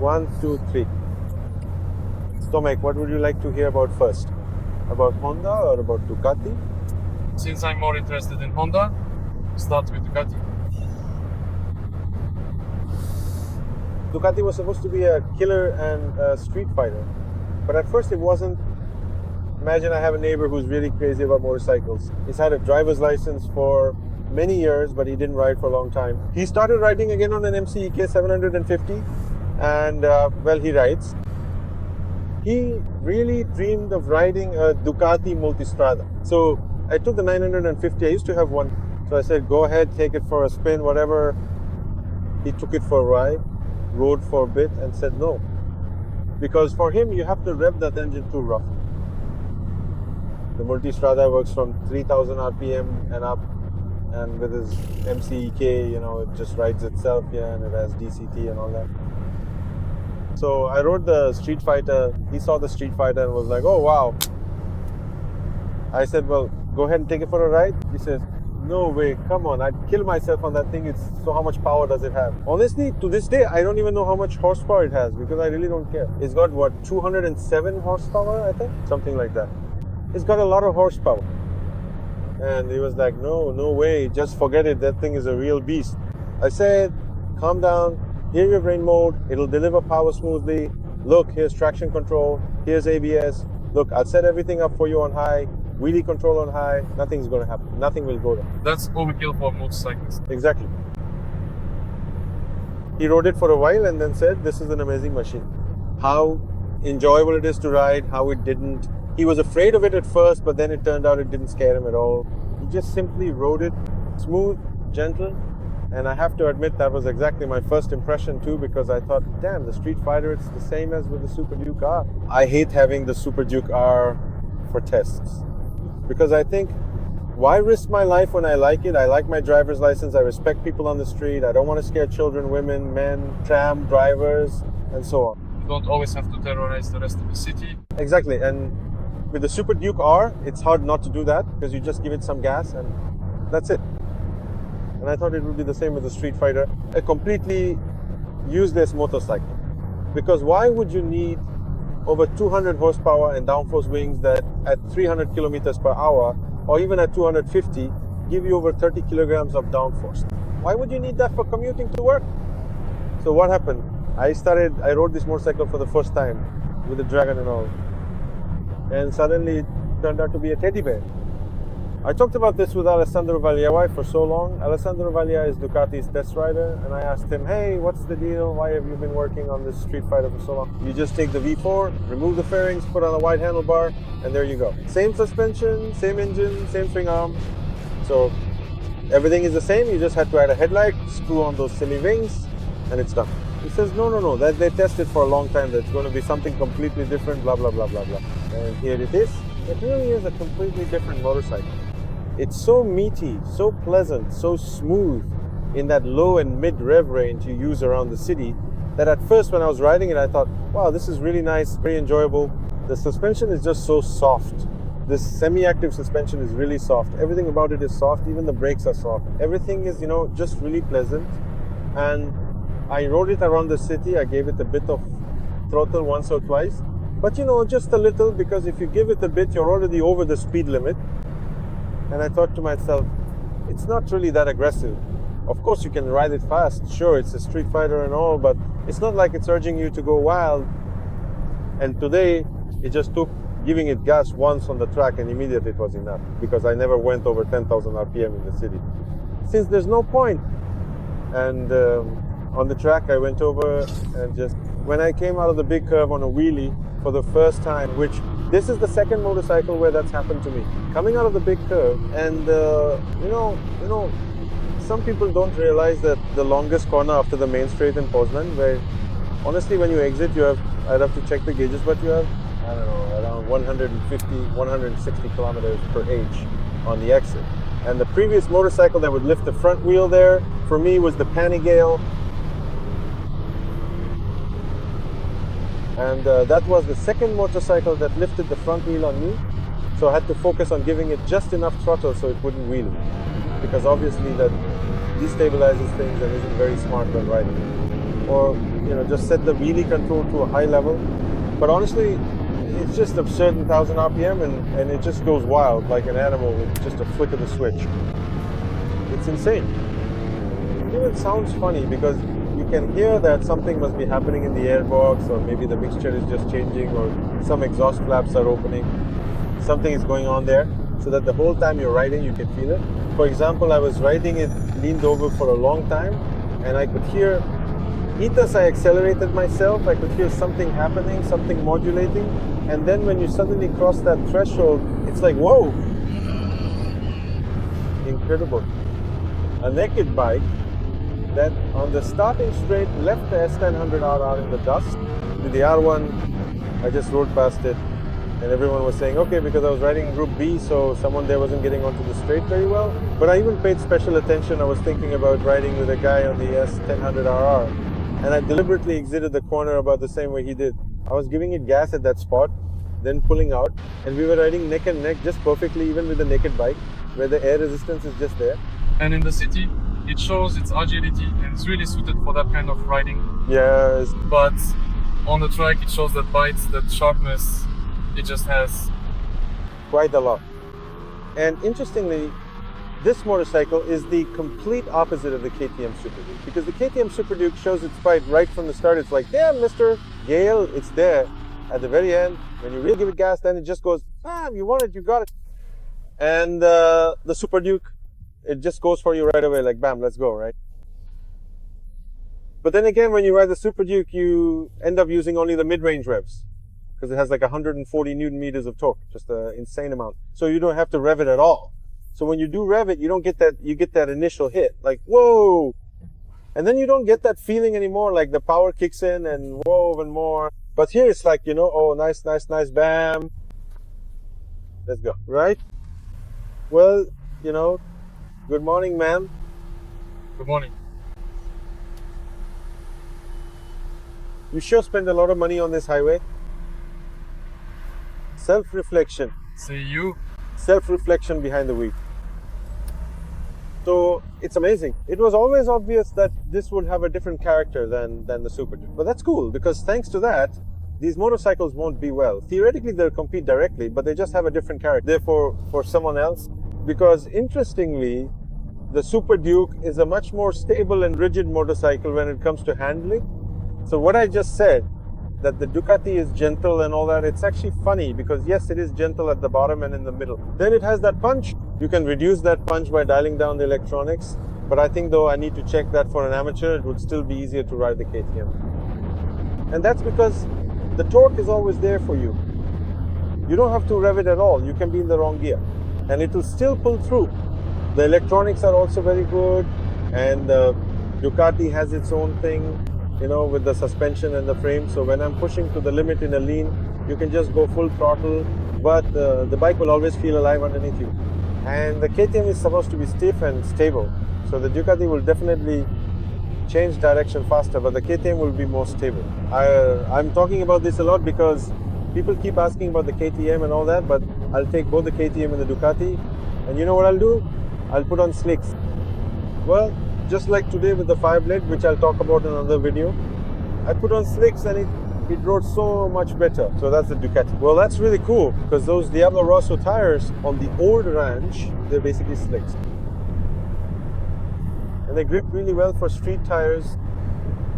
1, 2, 3. Tomek, what would you like to hear about first? About Honda or about Ducati? Since I'm more interested in Honda, start with Ducati. Ducati was supposed to be a killer and a street fighter, but at first it wasn't. Imagine I have a neighbor who's really crazy about motorcycles. He's had a driver's license for many years, but he didn't ride for a long time. He started riding again on an MCEK 750, and well, he rides. He really dreamed of riding a Ducati Multistrada. So I took the 950. I used to have one. So I said, go ahead, take it for a spin, whatever. He took it for a ride, rode for a bit, and said no. Because for him, you have to rev that engine too rough. The Multistrada works from 3000 RPM and up, and with his MCEK, it just rides itself, and it has DCT and all that. So I rode the Street Fighter. He saw the Street Fighter and was like, oh wow. I said, well, go ahead and take it for a ride. He says, no way, come on, I'd kill myself on that thing. So how much power does it have? Honestly, to this day, I don't even know how much horsepower it has because I really don't care. It's got, 207 horsepower, I think? Something like that. It's got a lot of horsepower. And he was like, no way, just forget it. That thing is a real beast. I said, calm down, hear your brain mode. It'll deliver power smoothly. Look, here's traction control. Here's ABS. Look, I'll set everything up for you on high. Wheelie control on high. Nothing's going to happen. Nothing will go there. That's overkill for motorcyclists. Exactly. He rode it for a while and then said, this is an amazing machine. How enjoyable it is to ride, how it didn't. He was afraid of it at first, but then it turned out it didn't scare him at all. He just simply rode it smooth, gentle, and I have to admit that was exactly my first impression too, because I thought, damn, the Street Fighter, it's the same as with the Super Duke R. I hate having the Super Duke R for tests, because I think, why risk my life when I like it? I like my driver's license, I respect people on the street, I don't want to scare children, women, men, tram drivers, and so on. You don't always have to terrorize the rest of the city. Exactly, and with the Super Duke R, it's hard not to do that because you just give it some gas and that's it. And I thought it would be the same with the Street Fighter. A completely useless motorcycle. Because why would you need over 200 horsepower and downforce wings that at 300 kilometers per hour or even at 250 give you over 30 kilograms of downforce? Why would you need that for commuting to work? So what happened? I rode this motorcycle for the first time with the Dragon and all. And suddenly it turned out to be a teddy bear. I talked about this with Alessandro Vagliavai for so long. Alessandro Vaglia is Ducati's test rider, and I asked him, hey, what's the deal? Why have you been working on this Street Fighter for so long? You just take the V4, remove the fairings, put on a wide handlebar, and there you go. Same suspension, same engine, same swing arm. So everything is the same. You just had to add a headlight, screw on those silly wings, and it's done. He says, no, that they tested for a long time. That's going to be something completely different, blah, blah, blah, blah, blah. And here it is. It really is a completely different motorcycle. It's so meaty, so pleasant, so smooth in that low and mid rev range you use around the city that at first when I was riding it, I thought, wow, this is really nice, very enjoyable. The suspension is just so soft. This semi-active suspension is really soft. Everything about it is soft. Even the brakes are soft. Everything is, just really pleasant. And I rode it around the city. I gave it a bit of throttle once or twice. But just a little, because if you give it a bit, you're already over the speed limit. And I thought to myself, it's not really that aggressive. Of course, you can ride it fast. Sure, it's a Street Fighter and all, but it's not like it's urging you to go wild. And today, it just took giving it gas once on the track and immediately it was enough, because I never went over 10,000 RPM in the city. Since there's no point. And on the track, I went over and just, when I came out of the big curve on a wheelie for the first time, which this is the second motorcycle where that's happened to me. Coming out of the big curve, and some people don't realize that the longest corner after the main straight in Poznan, where honestly when you exit, I'd have to check the gauges, but you have, I don't know, around 150, 160 kilometers per H on the exit. And the previous motorcycle that would lift the front wheel there, for me, was the Panigale. And that was the second motorcycle that lifted the front wheel on me. So I had to focus on giving it just enough throttle so it wouldn't wheel. Because obviously that destabilizes things and isn't very smart when riding. or just set the wheelie control to a high level. But honestly, it's just absurd in 1000 RPM, and it just goes wild like an animal with just a flick of the switch. It's insane. It even sounds funny because you can hear that something must be happening in the airbox, or maybe the mixture is just changing, or some exhaust flaps are opening. Something is going on there, so that the whole time you're riding, you can feel it. For example, I was riding it leaned over for a long time, and I could hear, as I accelerated myself, I could hear something happening, something modulating, and then when you suddenly cross that threshold, it's like, whoa! Incredible. A naked bike that on the starting straight left the S1000RR in the dust. With the R1, I just rode past it, and everyone was saying, okay, because I was riding Group B, so someone there wasn't getting onto the straight very well. But I even paid special attention. I was thinking about riding with a guy on the S1000RR, and I deliberately exited the corner about the same way he did. I was giving it gas at that spot, then pulling out, and we were riding neck and neck just perfectly, even with a naked bike, where the air resistance is just there. And in the city, it shows its agility and it's really suited for that kind of riding. Yes. But on the track, it shows that bite, that sharpness, it just has quite a lot. And interestingly, this motorcycle is the complete opposite of the KTM Super Duke, because the KTM Super Duke shows its bite right from the start. It's like, damn, Mr. Gale, it's there. At the very end, when you really give it gas, then it just goes, you want it, you got it. And the Super Duke, it just goes for you right away, like, bam, let's go, right? But then again, when you ride the Super Duke, you end up using only the mid-range revs, because it has like 140 Newton meters of torque, just an insane amount. So you don't have to rev it at all. So when you do rev it, you don't get that, you get that initial hit, like, whoa! And then you don't get that feeling anymore, like the power kicks in and whoa and more. But here it's like, oh, nice, nice, nice, bam. Let's go, right? Well, good morning, ma'am. good morning. You sure spend a lot of money on this highway. Self-reflection. Say you. Self-reflection behind the wheel. So it's amazing. It was always obvious that this would have a different character than the Super Duke. But that's cool, because thanks to that, these motorcycles won't be well. Theoretically, they'll compete directly, but they just have a different character. Therefore, for someone else, because interestingly, the Super Duke is a much more stable and rigid motorcycle when it comes to handling. So what I just said, that the Ducati is gentle and all that, it's actually funny, because yes, it is gentle at the bottom and in the middle. Then it has that punch. You can reduce that punch by dialing down the electronics. But I think though I need to check that for an amateur, it would still be easier to ride the KTM. And that's because the torque is always there for you. You don't have to rev it at all. You can be in the wrong gear and it will still pull through. The electronics are also very good, and Ducati has its own thing, with the suspension and the frame. So when I'm pushing to the limit in a lean, you can just go full throttle, but the bike will always feel alive underneath you. And the KTM is supposed to be stiff and stable. So the Ducati will definitely change direction faster, but the KTM will be more stable. I'm talking about this a lot because people keep asking about the KTM and all that, but I'll take both the KTM and the Ducati. And you know what I'll do? I'll put on slicks. Well, just like today with the 5-blade, which I'll talk about in another video, I put on slicks and it rode so much better. So that's the Ducati. Well, that's really cool, because those Diablo Rosso tires on the old ranch, they're basically slicks. And they grip really well for street tires.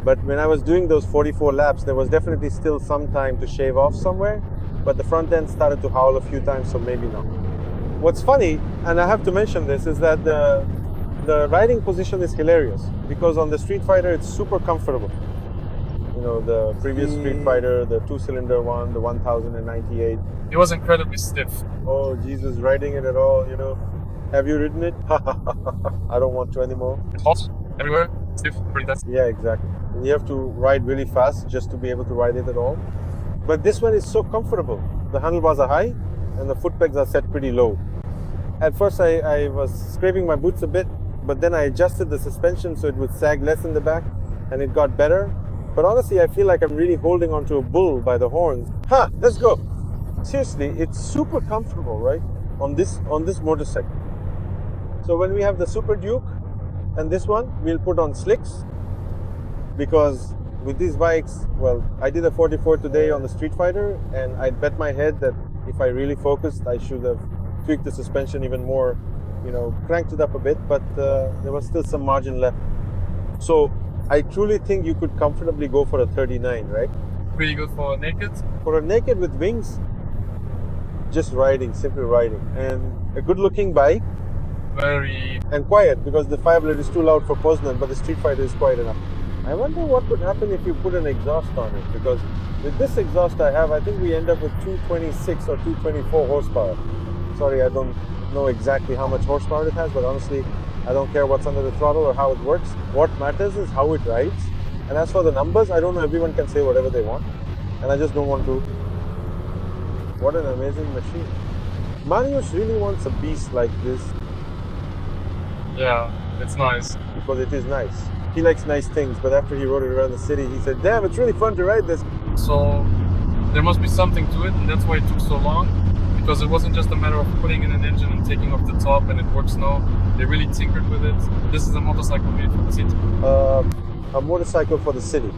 But when I was doing those 44 laps, there was definitely still some time to shave off somewhere, but the front end started to howl a few times, so maybe not. What's funny, and I have to mention this, is that the riding position is hilarious, because on the Streetfighter it's super comfortable. The previous Streetfighter, the 2-cylinder one, the 1098. It was incredibly stiff. Oh Jesus, riding it at all, Have you ridden it? I don't want to anymore. It's hot everywhere, stiff, pretty dense. Yeah, exactly. And you have to ride really fast just to be able to ride it at all. But this one is so comfortable. The handlebars are high and the foot pegs are set pretty low. At first I was scraping my boots a bit, but then I adjusted the suspension so it would sag less in the back, and it got better. But honestly, I feel like I'm really holding onto a bull by the horns. Let's go. Seriously, it's super comfortable, right? On this motorcycle. So when we have the Super Duke and this one, we'll put on slicks. because with these bikes, well, I did a 44 today on the Streetfighter, and I bet my head that if I really focused, I should have tweaked the suspension even more, cranked it up a bit, but there was still some margin left. So I truly think you could comfortably go for a 39, right? Pretty good for a naked? For a naked with wings, just riding, simply riding. And a good looking bike. Very... And quiet, because the Fireblade is too loud for Poznan, but the Streetfighter is quiet enough. I wonder what would happen if you put an exhaust on it, because with this exhaust I have, I think we end up with 226 or 224 horsepower. Sorry, I don't know exactly how much horsepower it has, but honestly, I don't care what's under the throttle or how it works. What matters is how it rides. And as for the numbers, I don't know, everyone can say whatever they want. And I just don't want to. What an amazing machine. Mariusz really wants a beast like this. Yeah, it's nice. Because it is nice. He likes nice things, but after he rode it around the city, he said, damn, it's really fun to ride this. So there must be something to it, and that's why it took so long. Because it wasn't just a matter of putting in an engine and taking off the top and it works now. They really tinkered with it. This is a motorcycle made for the city. A motorcycle for the city.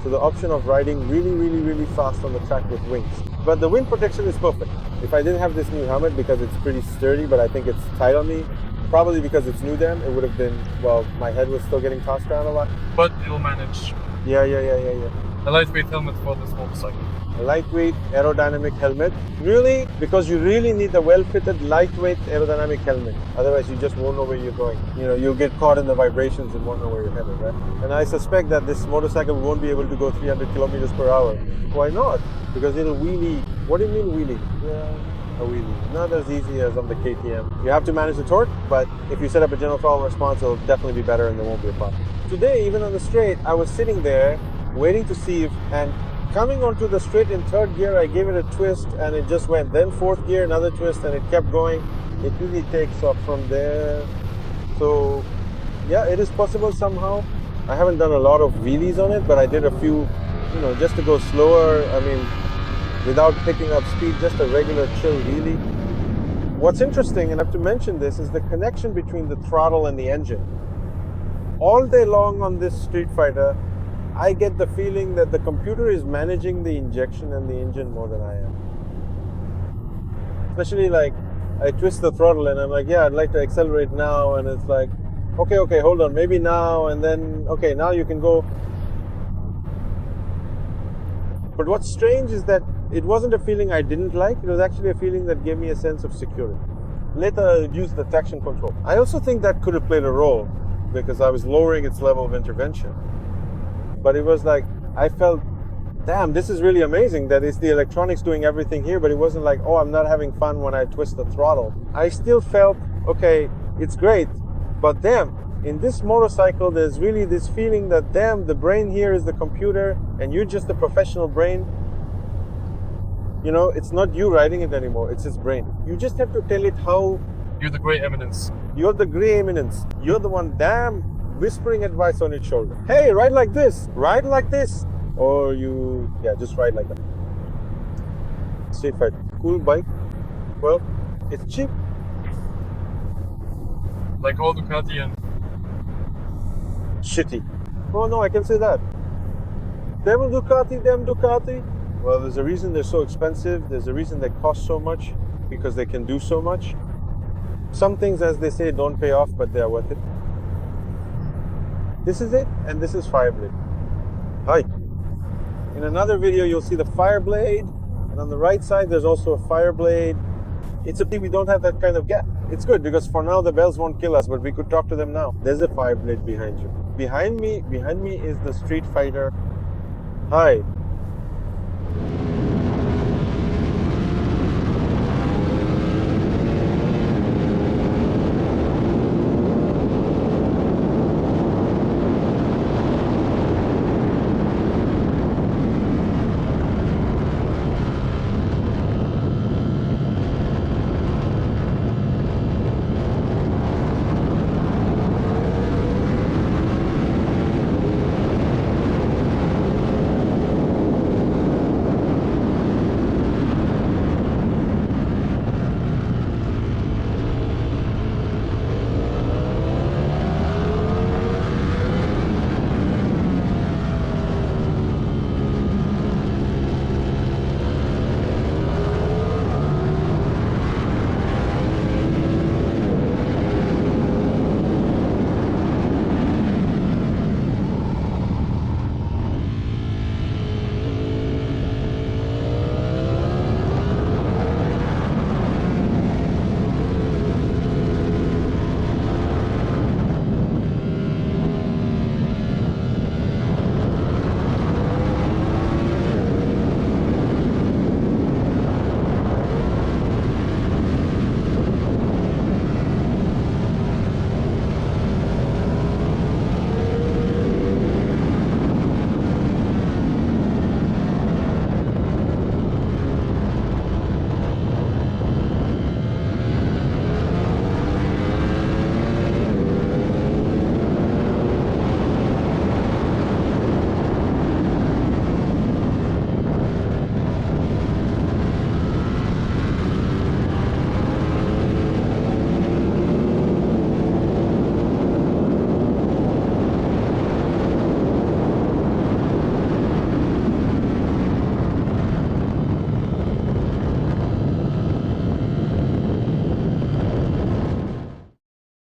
So the option of riding really, really, really fast on the track with wings. But the wind protection is perfect. If I didn't have this new helmet, because it's pretty sturdy, but I think it's tight on me, probably because it's new then, it would have been, well, my head was still getting tossed around a lot. But it'll manage. Yeah. A lightweight helmet for this motorcycle. A lightweight aerodynamic helmet. Really? Because you really need a well-fitted lightweight aerodynamic helmet. Otherwise, you just won't know where you're going. You'll get caught in the vibrations and won't know where you're headed, right? And I suspect that this motorcycle won't be able to go 300 kilometers per hour. Why not? Because it'll wheelie. What do you mean wheelie? Yeah, a wheelie. Not as easy as on the KTM. You have to manage the torque, but if you set up a general throttle response, it'll definitely be better and there won't be a problem. Today, even on the straight, I was sitting there waiting to see if, and coming onto the straight in third gear, I gave it a twist and it just went. Then fourth gear, another twist, and it kept going. It really takes off from there. So yeah, it is possible somehow. I haven't done a lot of wheelies on it, but I did a few, just to go slower. I mean, without picking up speed, just a regular chill wheelie. What's interesting, and I have to mention this, is the connection between the throttle and the engine. All day long on this Streetfighter, I get the feeling that the computer is managing the injection and the engine more than I am. Especially like, I twist the throttle and I'm like, yeah, I'd like to accelerate now. And it's like, okay, hold on, maybe now. And then, okay, now you can go. But what's strange is that it wasn't a feeling I didn't like. It was actually a feeling that gave me a sense of security. Later, I used the traction control. I also think that could have played a role because I was lowering its level of intervention. But it was like, I felt, damn, this is really amazing that it's the electronics doing everything here, but it wasn't like, oh, I'm not having fun when I twist the throttle. I still felt, okay, it's great, but damn, in this motorcycle, there's really this feeling that, damn, the brain here is the computer and you're just the professional brain. It's not you riding it anymore, it's its brain. You just have to tell it how... You're the gray eminence. You're the gray eminence. You're the one, damn, whispering advice on its shoulder. Hey, ride like this, or just ride like that. Streetfighter, cool bike. Well, it's cheap. Like all Ducati and shitty. Oh no, I can say that. Damn Ducati. Well, there's a reason they're so expensive. There's a reason they cost so much, because they can do so much. Some things, as they say, don't pay off, but they are worth it. This is it, and this is Fireblade. Hi. In another video, you'll see the Fireblade, and on the right side, there's also a Fireblade. It's a pity we don't have that kind of gap. It's good, because for now, the bells won't kill us, but we could talk to them now. There's a Fireblade behind you. Behind me is the Streetfighter. Hi.